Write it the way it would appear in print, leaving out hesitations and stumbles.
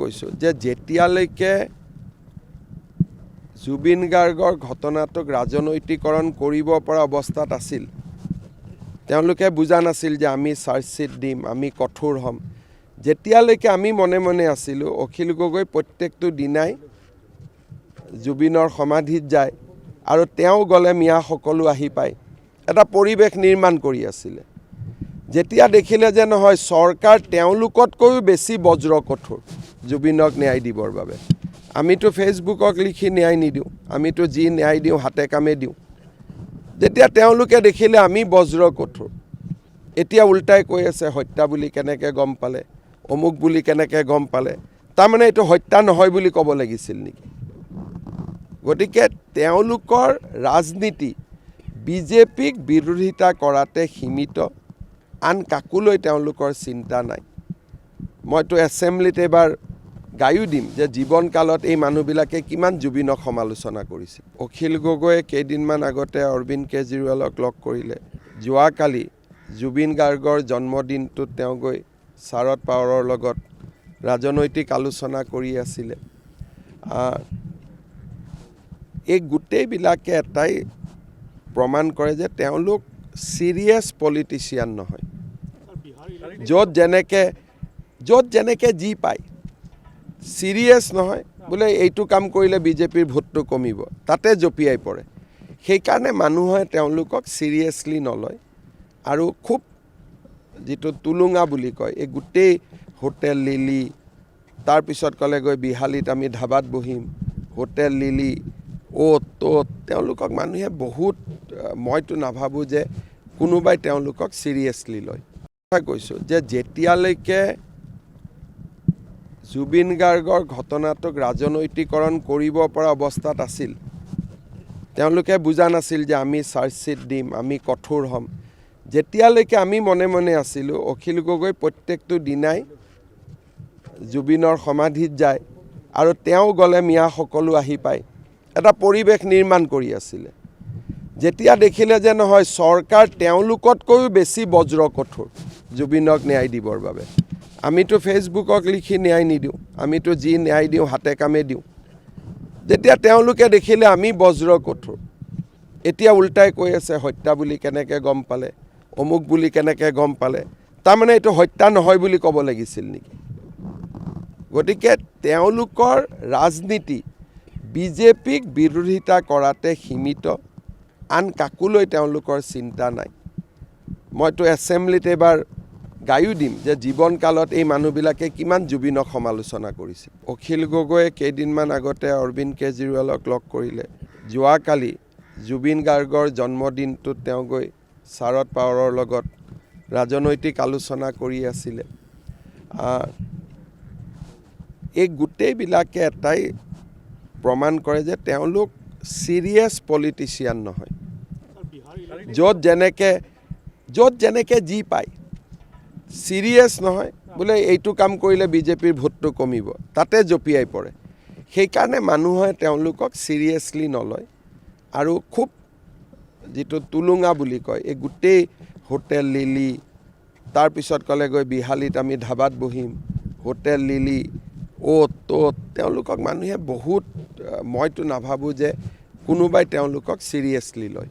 কৈছোঁ যে যেতিয়ালৈকে জুবিন গাৰ্গৰ ঘটনাটোক ৰাজনৈতিকৰণ কৰিব পৰা অৱস্থাত আছিল, তেওঁলোকে বুজা নাছিল যে আমি চাৰ্জশ্বিট দিম, আমি কঠোৰ হ'ম। যেতিয়ালৈকে আমি মনে মনে আছিলোঁ, অখিল গগৈ প্ৰত্যেকটো দিনাই জুবিনৰ সমাধিত যায় আৰু তেওঁ গ'লে মিয়া সকলো আহি পায়, এটা পৰিৱেশ নিৰ্মাণ কৰি আছিলে। যেতিয়া দেখিলে যে নহয়, চৰকাৰ তেওঁলোকতকৈও বেছি বজ্ৰ কঠোৰ জুবিনক ন্যায় দিবৰ বাবে, আমিতো ফেচবুকক লিখি ন্যায় নিদিওঁ, আমিতো যি ন্যায় দিওঁ হাতে কামে দিওঁ। যেতিয়া তেওঁলোকে দেখিলে আমি বজ্ৰ কঠোৰ, এতিয়া উল্টাই কৈ আছে হত্যা বুলি কেনেকৈ গম পালে, অমুক বুলি কেনেকৈ গম পালে। তাৰমানে এইটো হত্যা নহয় বুলি ক'ব লাগিছিল নেকি? গতিকে তেওঁলোকৰ ৰাজনীতি বিজেপিক বিৰোধিতা কৰাতে সীমিত, আন কাকোলৈ তেওঁলোকৰ চিন্তা নাই। মইতো এছেম্বলিত এইবাৰ গায়ো দিম যে জীৱনকালত এই মানুহবিলাকে কিমান জুবিনক সমালোচনা কৰিছিল। অখিল গগৈয়ে কেইদিনমান আগতে অৰবিন্দ কেজৰিৱালক লগ কৰিলে। যোৱাকালি জুবিন গাৰ্গৰ জন্মদিনটোত তেওঁ গৈ শাৰদ পাৱাৰৰ লগত ৰাজনৈতিক আলোচনা কৰি আছিলে। এই গোটেইবিলাকে এটাই প্ৰমাণ কৰে যে তেওঁলোক চিৰিয়াছ পলিটিচিয়ান নহয়। য'ত যেনেকৈ যি পায়, চিৰিয়াছ নহয় বোলে এইটো কাম কৰিলে বিজেপিৰ ভোটটো কমিব, তাতে জঁপিয়াই পৰে। সেইকাৰণে মানুহে তেওঁলোকক চিৰিয়াছলি নলয় আৰু খুব যিটো টুলুঙা বুলি কয়, এই গোটেই হোটেল লিলি, তাৰপিছত ক'লে গৈ বিহালীত আমি ধাবাত বহিম, হোটেল লিলি, অ'ত ত'ত, তেওঁলোকক মানুহে বহুত, মইতো নাভাবোঁ যে কোনোবাই তেওঁলোকক চিৰিয়াছলি লয়। কৈছোঁ যে যেতিয়ালৈকে জুবিন গাৰ্গৰ ঘটনাটোক ৰাজনৈতিকৰণ কৰিব পৰা অৱস্থাত আছিল, তেওঁলোকে বুজা নাছিল যে আমি চাৰ্জশ্বিট দিম, আমি কঠোৰ হ'ম। যেতিয়ালৈকে আমি মনে মনে আছিলোঁ, অখিল গগৈ প্ৰত্যেকটো দিনাই জুবিনৰ সমাধিত যায় আৰু তেওঁ গ'লে মিয়া সকলো আহি পায়, এটা পৰিৱেশ নিৰ্মাণ কৰি আছিলে। যেতিয়া দেখিলে যে নহয়, চৰকাৰ তেওঁলোকতকৈও বেছি বজ্ৰ কঠোৰ জুবিনক ন্যায় দিবৰ বাবে, আমিতো ফেচবুকক লিখি ন্যায় নিদিওঁ, আমিতো যি ন্যায় দিওঁ হাতে কামে দিওঁ। যেতিয়া তেওঁলোকে দেখিলে আমি বজ্ৰ কঠোৰ, এতিয়া উল্টাই কৈ আছে হত্যা বুলি কেনেকৈ গম পালে, অমুক বুলি কেনেকৈ গম পালে। তাৰমানে এইটো হত্যা নহয় বুলি ক'ব লাগিছিল নেকি? গতিকে তেওঁলোকৰ ৰাজনীতি বিজেপিক বিৰোধিতা কৰাতে সীমিত, আন কাকোলৈ তেওঁলোকৰ চিন্তা নাই। মইতো এছেম্বলিত এইবাৰ গায়ো দিম যে জীৱনকালত এই মানুহবিলাকে কিমান জুবিনক সমালোচনা কৰিছিল। অখিল গগৈয়ে কেইদিনমান আগতে অৰবিন্দ কেজৰিৱালক লগ কৰিলে। যোৱাকালি জুবিন গাৰ্গৰ জন্মদিনটোত তেওঁ গৈ শাৰদ পাৱাৰৰ লগত ৰাজনৈতিক আলোচনা কৰি আছিলে। এই গোটেইবিলাকে এটাই প্ৰমাণ কৰে যে তেওঁলোক চিৰিয়াছ পলিটিচিয়ান নহয়। য'ত যেনেকৈ যি পায়, চিৰিয়াছ নহয় বোলে এইটো কাম কৰিলে বিজেপিৰ ভোটটো কমিব, তাতে জঁপিয়াই পৰে। সেইকাৰণে মানুহে তেওঁলোকক চিৰিয়াছলি নলয় আৰু খুব যিটো টুলুঙা বুলি কয়, এই গোটেই হোটেল লিলি, তাৰপিছত ক'লে গৈ বিহালীত আমি ধাবাত বহিম, হোটেল লিলি, অ'ত ত'ত, তেওঁলোকক মানুহে বহুত, মইতো নাভাবোঁ যে কোনোবাই তেওঁলোকক চিৰিয়াছলি লয়।